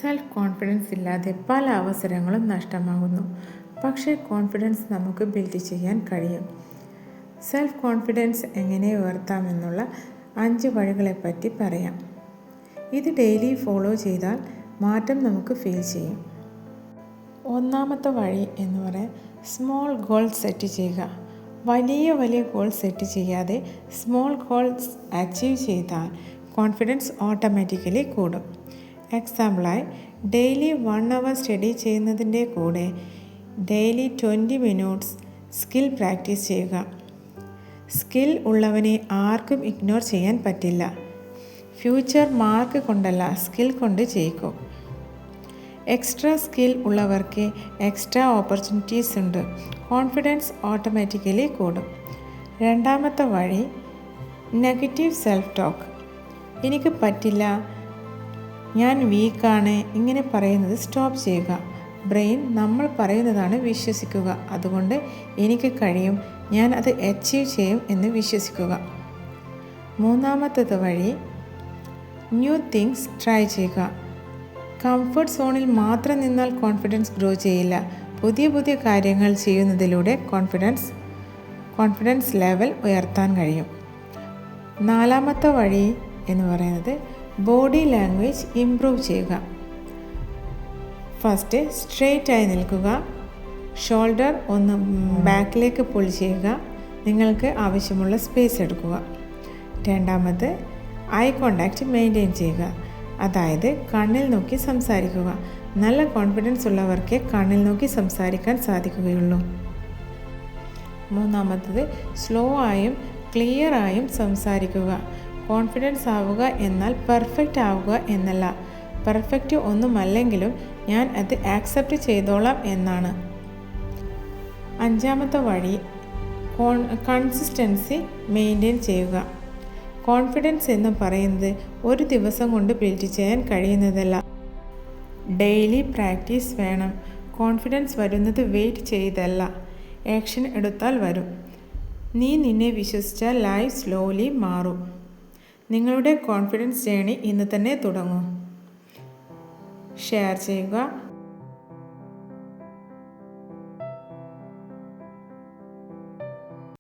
Self confidence ഇല്ലാതെ പല അവസരങ്ങളും നഷ്ടമാകുന്നു. പക്ഷേ കോൺഫിഡൻസ് നമുക്ക് ബിൽഡ് ചെയ്യാൻ കഴിയും. സെൽഫ് കോൺഫിഡൻസ് എങ്ങനെ ഉയർത്താമെന്നുള്ള 5 വഴികളെപ്പറ്റി പറയാം. ഇത് ഡെയിലി ഫോളോ ചെയ്താൽ മാറ്റം നമുക്ക് ഫീൽ ചെയ്യും. ഒന്നാമത്തെ വഴി എന്ന് പറയാൻ സ്മോൾ ഗോൾ സെറ്റ് ചെയ്യുക. വലിയ ഗോൾ സെറ്റ് ചെയ്യാതെ സ്മോൾ ഗോൾസ് അച്ചീവ് ചെയ്താൽ കോൺഫിഡൻസ് ഓട്ടോമാറ്റിക്കലി കൂടും. എക്സാമ്പിളായി ഡെയിലി 1 hour സ്റ്റഡി ചെയ്യുന്നതിൻ്റെ കൂടെ ഡെയിലി 20 minutes സ്കിൽ പ്രാക്ടീസ് ചെയ്യുക. സ്കിൽ ഉള്ളവനെ ആർക്കും ഇഗ്നോർ ചെയ്യാൻ പറ്റില്ല. ഫ്യൂച്ചർ മാർക്ക് കൊണ്ടല്ല, സ്കിൽ കൊണ്ട് ജയിക്കൂ. എക്സ്ട്രാ സ്കിൽ ഉള്ളവർക്ക് എക്സ്ട്രാ ഓപ്പർച്യൂണിറ്റീസ് ഉണ്ട്. കോൺഫിഡൻസ് ഓട്ടോമാറ്റിക്കലി കൂടും. രണ്ടാമത്തെ വഴി നെഗറ്റീവ് സെൽഫ് ടോക്ക്. എനിക്ക് പറ്റില്ല, ഞാൻ വീക്കാണ്, ഇങ്ങനെ പറയുന്നത് സ്റ്റോപ്പ് ചെയ്യുക. ബ്രെയിൻ നമ്മൾ പറയുന്നതാണ് വിശ്വസിക്കുക. അതുകൊണ്ട് എനിക്ക് കഴിയും, ഞാൻ അത് അച്ചീവ് ചെയ്യും എന്ന് വിശ്വസിക്കുക. മൂന്നാമത്തത് വഴി ന്യൂ തിങ്സ് ട്രൈ ചെയ്യുക. കംഫർട്ട് സോണിൽ മാത്രം നിന്നാൽ കോൺഫിഡൻസ് ഗ്രോ ചെയ്യില്ല. പുതിയ കാര്യങ്ങൾ ചെയ്യുന്നതിലൂടെ കോൺഫിഡൻസ് ലെവൽ ഉയർത്താൻ കഴിയും. നാലാമത്തെ വഴി എന്ന് പറയുന്നത് ബോഡി ലാംഗ്വേജ് ഇംപ്രൂവ് ചെയ്യുക. ഫസ്റ്റ് സ്ട്രെയിറ്റ് ആയി നിൽക്കുക. ഷോൾഡർ ഒന്ന് ബാക്കിലേക്ക് പുൾ ചെയ്യുക. നിങ്ങൾക്ക് ആവശ്യമുള്ള സ്പേസ് എടുക്കുക. രണ്ടാമത് ഐ കോണ്ടാക്റ്റ് മെയിൻറ്റെയിൻ ചെയ്യുക. അതായത് കണ്ണിൽ നോക്കി സംസാരിക്കുക. നല്ല കോൺഫിഡൻസ് ഉള്ളവർക്ക് കണ്ണിൽ നോക്കി സംസാരിക്കാൻ സാധിക്കുകയുള്ളൂ. മൂന്നാമത്തത് സ്ലോ ആയും ക്ലിയർ ആയും സംസാരിക്കുക. കോൺഫിഡൻസ് ആവുക എന്നാൽ പെർഫെക്റ്റ് ആവുക എന്നല്ല. പെർഫെക്റ്റ് ഒന്നുമല്ലെങ്കിലും ഞാൻ അത് ആക്സെപ്റ്റ് ചെയ്തോളാം എന്നാണ്. അഞ്ചാമത്തെ വഴി കൺസിസ്റ്റൻസി മെയിൻറ്റെയിൻ ചെയ്യുക. കോൺഫിഡൻസ് എന്ന് പറയുന്നത് ഒരു ദിവസം കൊണ്ട് ബിൽഡ് ചെയ്യാൻ കഴിയുന്നതല്ല. ഡെയിലി പ്രാക്ടീസ് വേണം. കോൺഫിഡൻസ് വരുന്നത് വെയിറ്റ് ചെയ്തല്ല, ആക്ഷൻ എടുത്താൽ വരും. നീ നിന്നെ വിശ്വസിച്ചാൽ ലൈഫ് സ്ലോലി മാറും. നിങ്ങളുടെ കോൺഫിഡൻസ് ജേണി ഇന്ന് തന്നെ തുടങ്ങൂ. ഷെയർ ചെയ്യുക.